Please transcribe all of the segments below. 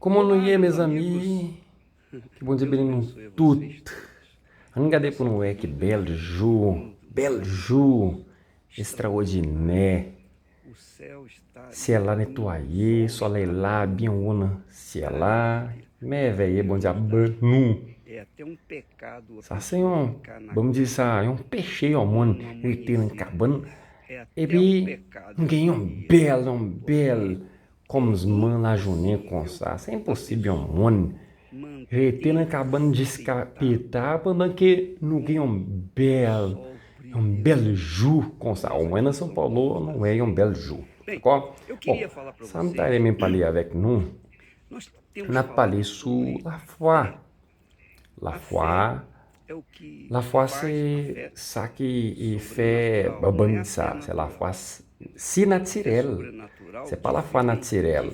Como não Olá, ia, meus meus amigos. amigos? Que bom dia, Deus bem abençoe a tudo. vocês todos. Angade por um é que belo ju, Estamos no mar. extraordinário. O céu está Se é lá ne lindo. O toaie, sol só é está lá, lindo. bem una. Se é lá, Maravilha. me veie, bom dia, Verdade. banu. É até um pecado a Sa sem pessoa um, ficar na vamos dizer, cama um peixe, mon, no ele tem um amanhecer. cabano. É E até um puis, pecado, eu ninguém diria. um Porque belo, como é os man lá juninho com impossível sa. É a impossível, pessoa mon. Rete na cabana de manter-se deitada escapitar, porque não tem com o sol um belo brilhando ju com sa. nós O aqui na em São São Paulo, Paulo no não é Brasil. um belo ju. Bem, D'accord? eu Bom, queria falar para ça me vocês, t'a me parler avec nous. nós temos Na parler falado sur sobre la fé. foi. La A fé foi, é o que la foi faz a c'est fé ça qui fait sobrenatural, não é a fé ça. C'est la foi natural. si A fé naturelle. sobrenatural C'est pas la foi naturelle.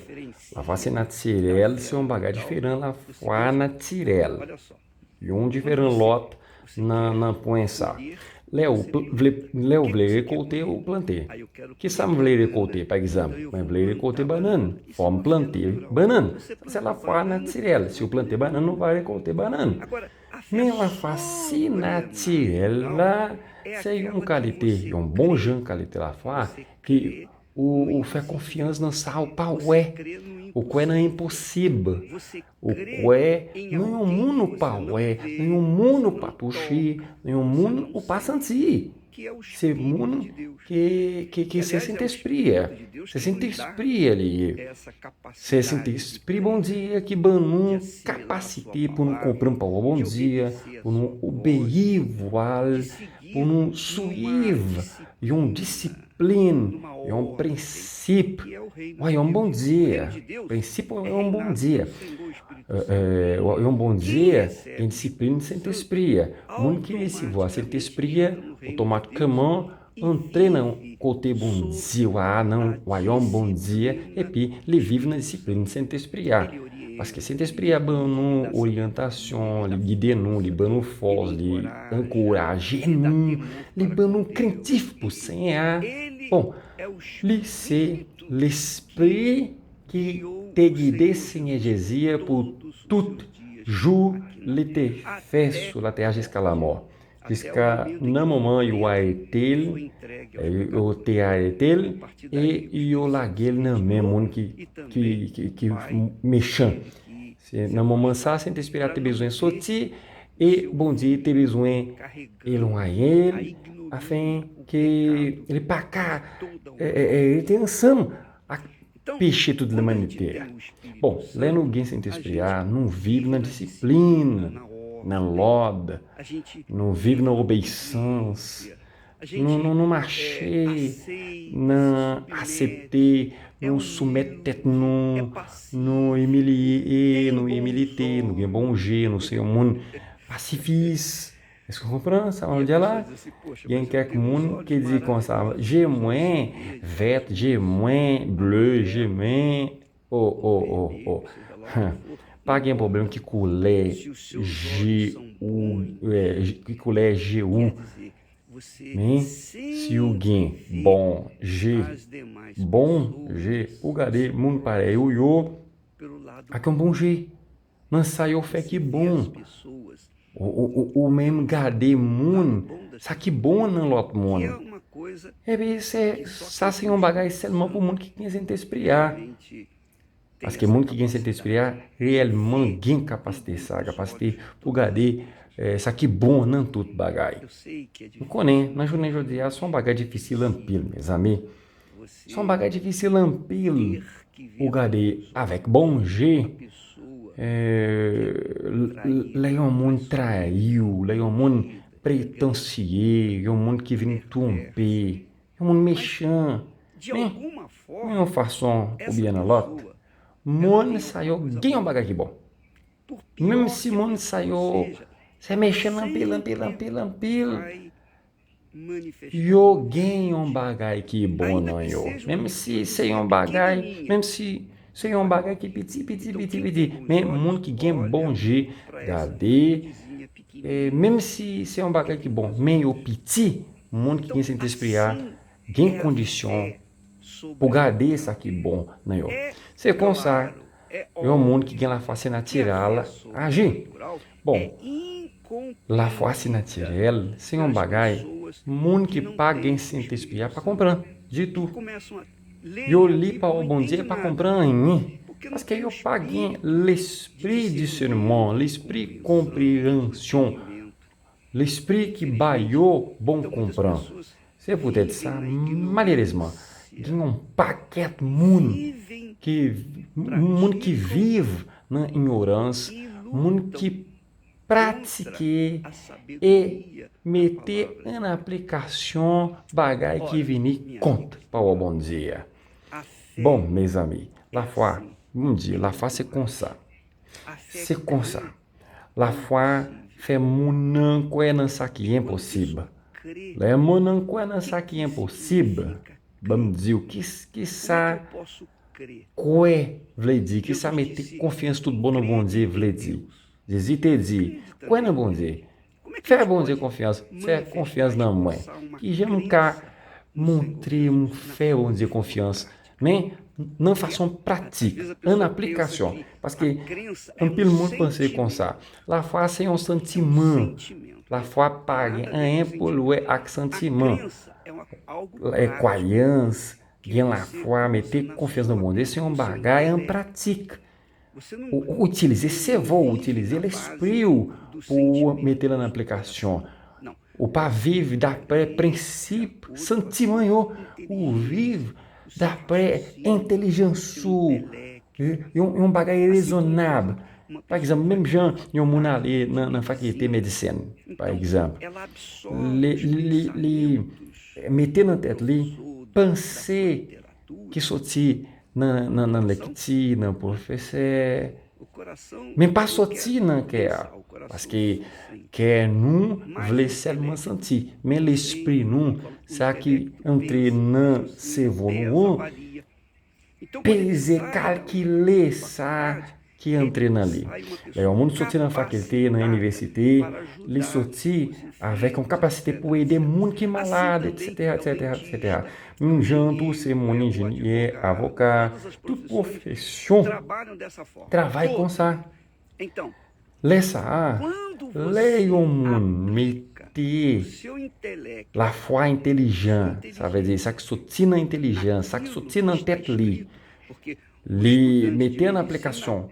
La foi si diferencia da naturelle, fé c'est un bagage natural différent la do foi seguinte modo. naturelle. Olha só, E um quando diferent lot você quer na point ça. colher, Léo, você planta. O que vle você quer récolter ou colher? planter. Ah, eu quero Que colher ça me vle banana, récolter, par então exemple? eu Mais vou vle récolter plantar banane. banana. Isso é Forme uma fé planter natural. banane. Você C'est la planta foi banana, naturelle. Si vai vous plantez colher banane, banana. não vai récolter banane. Agora, a fé Mais la foi si naturelle, sobrenatural là, é c'est une aquela que qualité, você un bon crê. jeune qualité la foi, Você que crê no o fait confiance invisível. dans ça, ou pas Você ouais. crê no O que não é impossível. impossível. Você O crê que em não é um alguém que mundo você para não ué, não é vê, um que você mundo para não toucher, toca, não é um que você mundo não para sente, sentir. que é o C'est Espírito mundo de Deus. que se Aliás, é sente o Espírito esprit. de Deus Se que sente nos dá esprit ali. essa Se sente capacidade de esprit, bom crer, dia, que de banum assimilar a sua capacité para não palavra, compreender bom de dia, obedecer a para sua não voz, obéir voal, de para seguir não numa suivre, e disciplina, discipline, numa e ordem, princípio. que é o reino Olha, de é um bom Deus. O reino dia. de Deus Princípio é é um bom reinado pelo dia. Senhor Espírito Santo. É um bom Quem dia, tem recebe o disciplina Espírito sem Santo esprit. Muito que esse voa sem automaticamente esprit, entra no reino de Deus automatiquement, e entraîne um vive côté bom sob dia, ah a não, é um bom dia, e disciplina puis, do ele vive na Espírito disciplina Santo. sem esprit. Ele Parce que orienta, sem esprit é ele bom dá sabedoria, orientação, ele ele dá guide nous, ele força, bom ele force, ele encoraja, encourage ele dá nous, temor ele para com bom Deus. craintif pour Enfim, Seigneur. ele Bom, é o lui c'est Espírito que l'esprit qui guiou te o guide, Senhor Seigneur Jesus Jésus, pour todos os tout seus dias jour aqui na l'été terra, fait até sur la terre a jusqu'à la morte, mort. até o Jusqu'à momento em un que foi moment, il a preso e été, foi entregue aos eu pecadores. te a Então, a été, partir et daí, o il Espírito a Santo se lagué dans même retirou monde e também o qui Pai méchant. teve que C'est se dans moment ça, afastar Saint-Esprit a para te não besoin de ver sortir, o et seu bon Dieu, te filho besoin carregando éloigner a ele, ignomínia, afin o que pecado ele pas de cá, toda a ele humanidade. tenha ensemble a Então, péché toute quando a gente l'humanité. tem o Espírito Bom, lá no Santo, Guin a Saint-Esprit gente não vive na disciplina, disciplina, na na ordem, lode, a gente não vive vive na na obediência, obediência, a gente não marcher, aceita, se não submete, aceitar, é não submeter, humilde, é não pacífico, tem bons humiliter, não bonger, não ser um olhos. mundo pacifiste. Est-ce que vous comprenez ça? On E a dit pessoa là, diz assim, poxa, il y a mas eu quelques tenho uns monde olhos qui dit comme ça, maravilhosos, j'ai meus olhos são moins verdes, vert, j'ai moins bleu, j'ai amarelos, moins ou oh. vermelho, seja lá o que for. Pas Não de problème importa. qui coulait Se os seus olhos são qui coulait quer G1, dizer, você mais si o sempre gain vê bon G, as demais bon G, o gade, moun pareil, ou yo, pelo lado aqui um bom G, não saiu fait você que vê as bom, pessoas o même gade pelo lado moun, bom das ça qui bon pessoas, dans l'autre que é monde. uma coisa É bem, que só ça quem c'est tem o um bagage Espírito seulement pour Santo monde qui tem cette esprit. realmente Parce tem que essa monde qui gagne cet esprit capacidade réellement de ver gagne com capacité ça, outros capacité olhos pour todas as garder coisas. ça qui bon dans tout bagage. Eu sei que é Vous difícil, connaissez, na journée aujourd'hui, c'est un bagage difficile en pile, mes amis. você C'est un bagage difficile en pile ter que ver pour com garder os avec olhos bon a G. pessoa Là, il y a un monde trahi, là, il y a un monde prétentieux, il y a un monde qui vient tromper, il y a un monde méchant. de Mais, alguma de forma, uma façon ou essa bien dans l'autre, pessoa, monde saiu ganha um bagage bom. por Même pior si que a monde pessoa saiu seja, se mexendo sempre pila, vai manifestar yo bondade. ganha um bagage que bom Ainda não que yo. seja Même uma se coisinha c'est um bagage, pequenininha. même se c'est um bagage que petit, Então, quem tem bons mais olhos, monde qui ganha bon olha G, para essa garder, virtudezinha pequenininha. même si c'est um bagage que bom, mais o petit, monde qui Então, ganha cet esprit assim ganha é a condition fé pour garder sobrenatural. ça qui bon não yo. É C'est comme ça. claro é um mundo que ganha la face natural agir. Bom, la face natural, sem um bagay, mundo que paga em sem espiar para comprar, de tudo. E eu li para o bom dia para comprar em mim. Parce que eu paguei l'esprit discernement, l'esprit compréhension, l'esprit qui baillou bon comprend. C'est peut-être ça, malheureusement. Il y a um paquete mundo que vive na ignorância, mundo que pratique e meter em aplicação bagay que vini conta para o bom dia. Bom, meus amigos, la foi, bom dia, la foi c'est comme ça. C'est comme ça. La foi fait mon quoi dans ça qui est impossible. Le mon quoi dans ça qui est impossible. Bom dia, o que ça quoi vle dire, que ça meter confiance tout bon no bom dia vle dire. Jesus te dit, quoi no bom dia? Fais bom dia confiance, fais confiance dans moi. Que je nunca montrer fé bom dia confiance. Mais não façon pratique, en application. Parce que un pile monde pense comme ça. La foi c'est un sentiment. La foi pague un pollué avec sentiment. É croyance, gen la foi, meter confiance no mundo. Esse é um bagay en pratique. Utiliser, c'est vous utiliser l'esprit pour mettre en application. Ou pas vivre d'après principe, sentiment, ou vivre d'après intelligence, um bagay raisonnable. Par exemple, même gens, ils ont allé dans la faculté de médecine, par exemple. Les mettez dans la tête, penser que sorti dans lecture, dans professeur, mais pas sorti dans cœur. Parce que cœur nous voulait seulement sentir, mais l'esprit nous, ça qui entre dans le cerveau, peser, calculer ça qui entre ali. O mundo sorti na faculdade, na université, ele sorti avec une capacité pour aider monde qui est malade, etc. Um janto, ser mon engenheiro, avocat, toute profession trabalha com ça. Laissa, leia o mundo, meter la foi intelligente, ça veut dire ça que sorti na inteligência, ça que sorti na tête li. Li meter na aplicação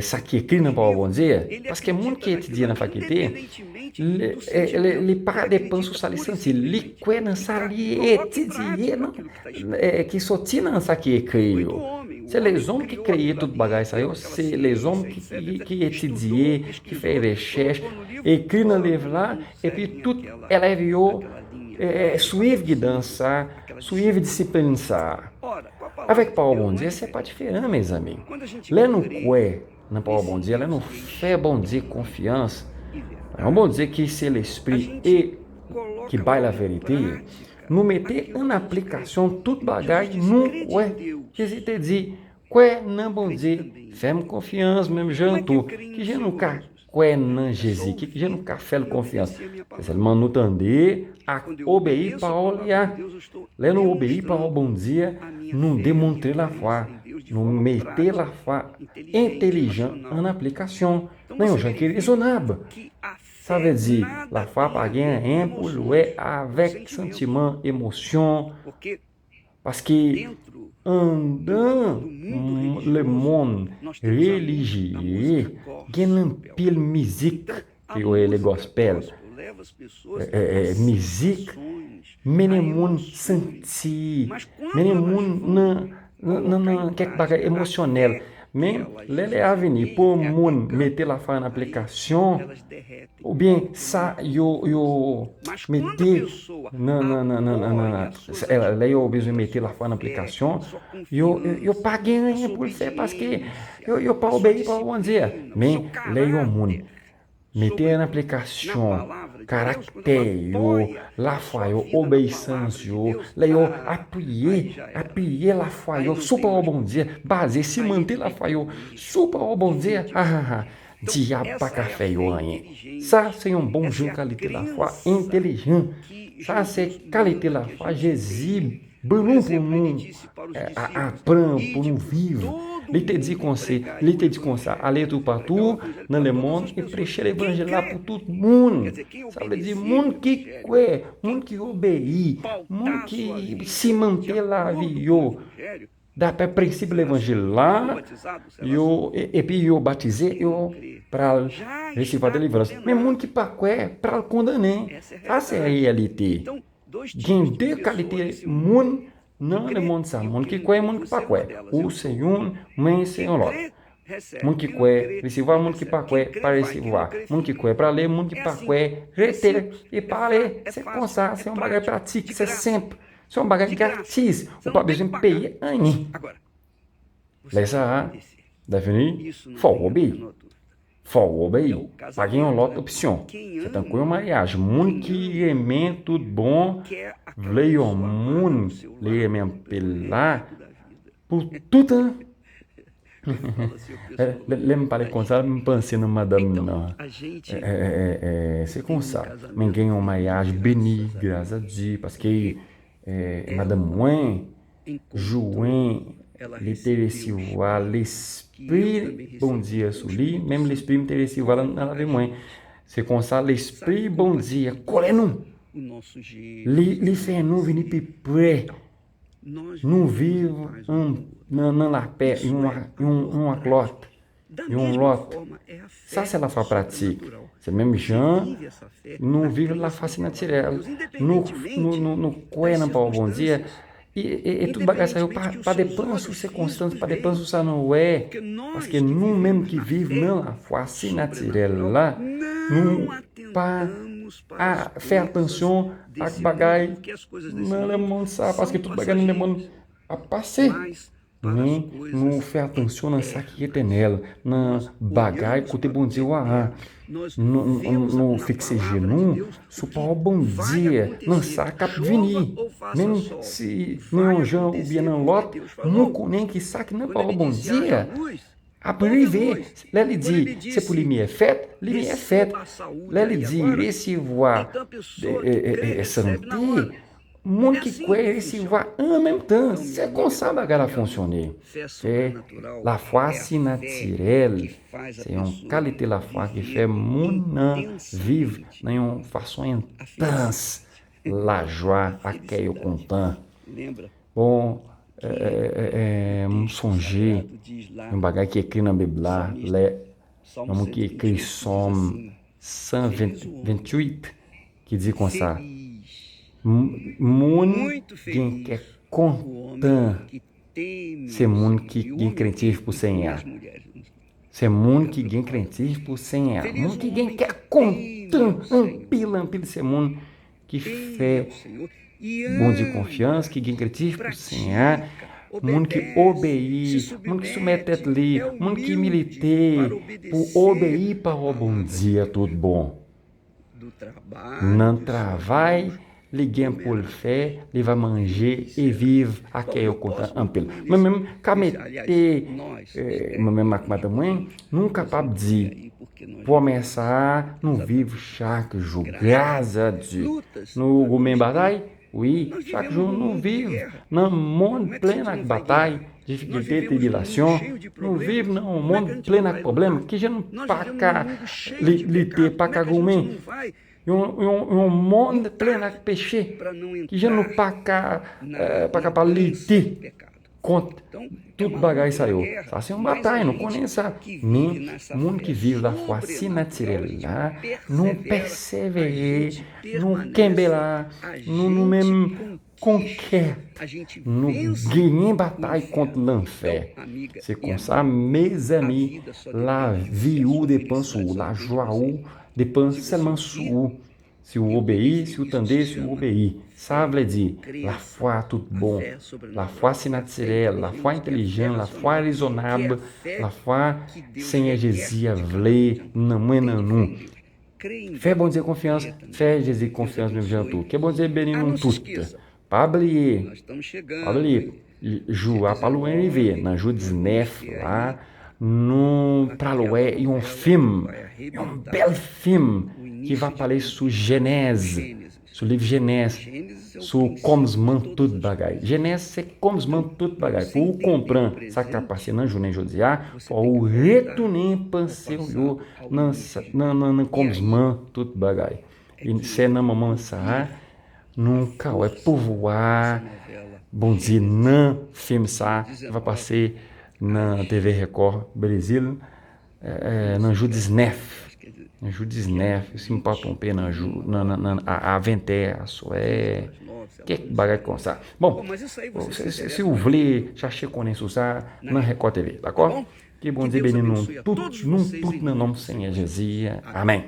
ça qui écrit dans Paul bom dia, parce que monde qui étudie na faculdade, li para de penso ça li sentir, li que na ça li étudier qui sorti na ça qui écrit. C'est les hommes qui créent tout bagage ça, c'est les hommes qui étudient, qui font recherche, écrit dans livre là, et puis tout élève yo suivre guidance, suivre discipline ça. Avec Paul bom dia, c'est pas différent, mes amis. Lá no quoi, na Paul bom dia, lá no fé bom dia, confiance. É um bom dia que c'est l'esprit et que baila a vérité. Nous mettez en application toute bagage no quoi. Jésus te dit, quoi non bom dia, fais-moi confiance, même janto, que je nunca quoi non Jésus, que je nunca fais confiance. C'est seulement nous tender a obéir parole ya. Lá no obéir parole bom dia, nous démontrer la foi, nous mettez la foi intelligente en application. Não, já que raisonnable. Ça veut dire, la foi pague un pollué avec sentiment, émotion, parce que dans le monde religieux, il y a une pile musique, que é le gospel, musique, mais le monde senti, mais le monde não quelque bagage émotionnel. Mais les avenir pour moun metter la foi en application, ou bien ça yo metter là yo besoin metter la foi en application, yo pas gagner pour le faire parce que yo pas obéir para bom dia. Mais là yo moun meter en application caractère la foi obéissance là appuyer la foi super au bon dia baser se manter la foi super au bon dia diabo pas café rien ça c'est un bon jeu qualité la foi intelligent ça c'est qualité la foi Jésus Banum por um a pram por um vivo. Ele te diz com você, ale tu para tu, na le monde, e prêcher l'évangile lá por todo mundo. Sabe dizer, mundo que quer, mundo que obéi, mundo que se manter lá, viu? Dá para princípio l'évangile lá, e puis eu batizei, eu para receber a deliverance. Mas mundo que para quer, para condenar. Essa é a realidade. Tem deux qualités mundo não le monde ça, mundo que quer, mundo que para quer. O Senhor, mãe Senhor lot. Mundo que quer, receber, mundo que para quer, para receber. Mundo que quer, para ler, mundo que para quer, reter e para ler. C'est comme ça, c'est um bagage pratique, c'est simple. C'est um bagage gratis. O pas besoin de payer ani. Laissa définir, faut obéir. Faut obéir. Paguei uma outra opção. Você tem que uma mariage. Mundo que é tudo bom. Veio o mundo, ele é pela por tudo. Lembra para contar, me pensei no madame não. C'est comme ça. Mais ganhei uma mariage béni, grâce a Dieu, parce que madame Moin, João, ele teve recevoir l'esprit bon dia sur lui, même l'esprit me teve recevoir na la mãe. C'est comme ça, l'esprit bon dia, colhe-nous. Li fait nous venir plus près. Nous vivons dans la paix, uma clote, lot. Ça, c'est la foi pratique. C'est même gens, nous vivons la face naturelle. Nous coelhons para o bom dia. E tudo bagagem saiu para depois as circunstâncias, para depois usar não é. Porque nous mesmo que vivons dans la foi si naturelle là, nous pas a faire attention à bagagem não le monde ça, parce que tout bagagem le monde a passé. Mais nous faire attention à ça qui est nela, na bagagem côté bom dia não fixer genou, supar o bom dia, não saca venir. Mesmo se não Jean ou bien não lot, não nem que saque não para o bom dia. Après ver, là il dit, c'est pour lumière faite, là il dit, recevoir santé, mon qui croit recevoir en même temps, c'est comme ça bagarre fonctionner. C'est la foi si naturelle, c'est une qualité la foi qui fait mon vivre dans une façon intense, la joie, accueil au content. Bon, songer, bagagem que écrit na Bíblia, vamos que écrit Somme 128, que diz comme ça, mundo quem é content, c'est mundo que quem crente por 100 anos. C'est mundo que quem crente por 100 anos. Mundo que quem quer content, ampila esse mundo que fé, bom de confiança, que quem crente por 100 anos. Mundo que obéi, mundo que submete ali, mundo que militei, por obéir para o bom dia, tudo bom. Não trabalhe, liguem por fé, ele vai manger e vive aqui eu conto amplo. Mas mesmo camete, mas mesmo a mãe nunca capaz de começar, não vive chaque jour, graças a Deus. No gourmet bataille. Oui, chaque jour nous vivons dans un monde plein de batailles, difficultés, tribulations. Nous vivons dans un monde plein de problèmes que je ne peux pas lutter, pas qu'à gommer. Un monde plein de péchés que je ne peux pas lutter contra tudo bagagem saiu. Ça c'est uma batalha, não conhece nem mundo que vive da foi si naturelle lá, não perseverer, não quebrar, não mesmo conquer, não ganhar batalha contra l'enfer. C'est comme ça, mes amis, la vie ou dépend sur la joie ou dépend seulement sur se o obéir, se o tender, se o obéir. Ça veut dire, la foi tout bon, la foi si naturelle, la foi intelligente, la foi raisonnable, la foi sem heresia, vler, não. Fé bom dizer confiança, fé Jesus confiança no jantu. Que bom dizer benino tudo. Pabli, Joá Palué ver, na Ju 19 lá, no Pralué e um filme, um belo filme que vai falar sobre Genèse, Su livro Genésio, su comsman tudo bagay. Genésio, você comsman tudo bagay. Por compran, sabe que tá passando na Junem Josiá, o retunem panseu yo, na comsman tudo bagay. E você na mamãe sa, nunca é povoar, bom dia, não filme sa, vai passar na TV Record Brasil, na Judisnef. Na Judisnef, se me pode romper a Venté, a Sué, que bagagem constar. Bom, se o vle, já chegou nem usar na Record TV, d'accord? Que bom dia, benino, tudo, num tudo, no nome sem heresia. Amém.